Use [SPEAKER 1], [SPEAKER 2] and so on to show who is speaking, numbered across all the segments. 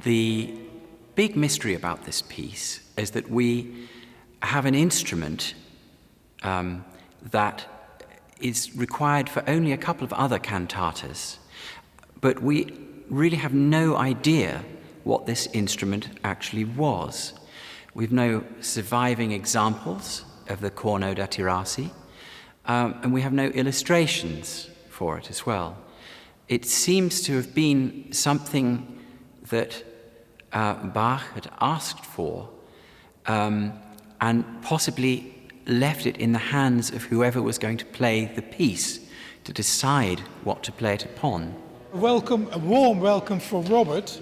[SPEAKER 1] the big mystery about this piece is that we have an instrument that is required for only a couple of other cantatas, but we really have no idea what this instrument actually was. We've no surviving examples of the corno da tirarsi, and we have no illustrations for it as well. It seems to have been something that Bach had asked for and possibly left it in the hands of whoever was going to play the piece to decide what to play it upon.
[SPEAKER 2] Welcome, a warm welcome for Robert,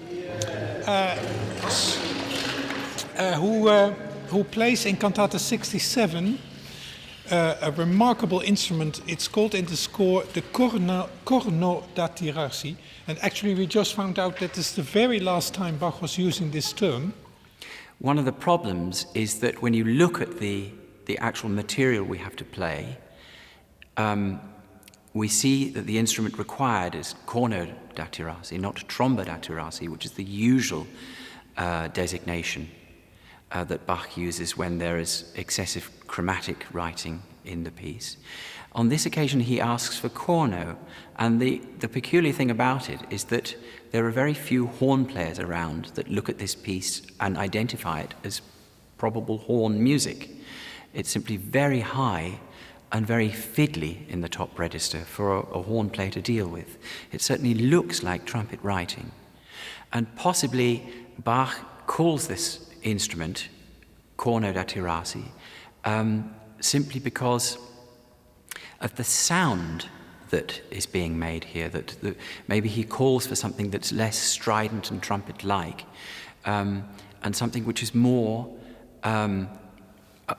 [SPEAKER 2] who plays in Cantata 67 a remarkable instrument. It's called in the score the corno da tirarsi, and actually we just found out that this is the very last time Bach was using this term.
[SPEAKER 1] One of the problems is that when you look at the actual material we have to play, we see that the instrument required is corno da tirarsi, not tromba da tirarsi, which is the usual designation that Bach uses when there is excessive chromatic writing in the piece. On this occasion he asks for corno, and the peculiar thing about it is that there are very few horn players around that look at this piece and identify it as probable horn music. It's simply very high and very fiddly in the top register for a horn player to deal with. It certainly looks like trumpet writing. And possibly Bach calls this instrument corno da tirarsi simply because of the sound that is being made here, that maybe he calls for something that's less strident and trumpet-like, and something which is more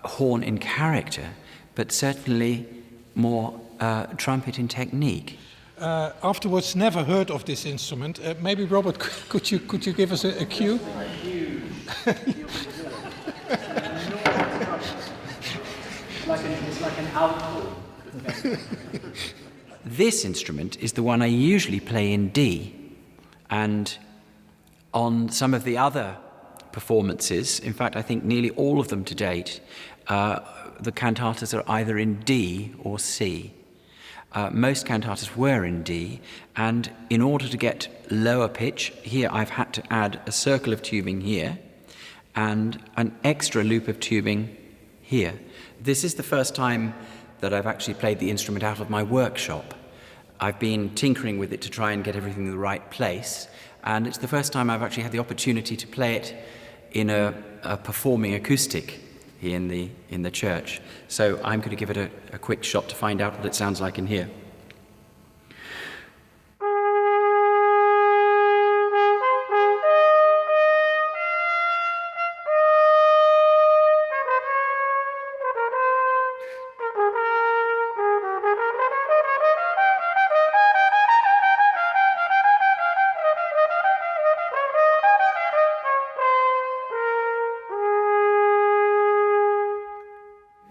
[SPEAKER 1] horn in character, but certainly more trumpet in technique.
[SPEAKER 2] Afterwards, never heard of this instrument. Maybe Robert, could you give us a cue?
[SPEAKER 1] It's like an alto. This instrument is the one I usually play in D, and on some of the other performances, in fact I think nearly all of them to date, the cantatas are either in D or C. Most cantatas were in D, and in order to get lower pitch, here I've had to add a circle of tubing here and an extra loop of tubing here. This is the first time that I've actually played the instrument out of my workshop. I've been tinkering with it to try and get everything in the right place, and it's the first time I've actually had the opportunity to play it in a performing acoustic here in the church. So I'm going to give it a quick shot to find out what it sounds like in here.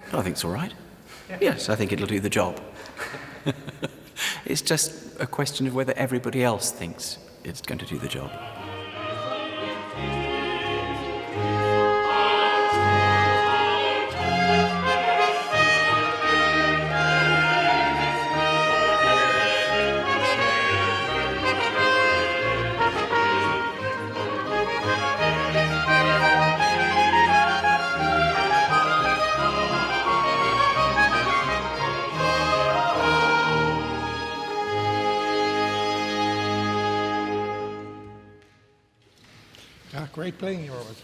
[SPEAKER 1] I think it's all right. Yes, I think it'll do the job. It's just a question of whether everybody else thinks it's going to do the job.
[SPEAKER 2] Great playing, Robert.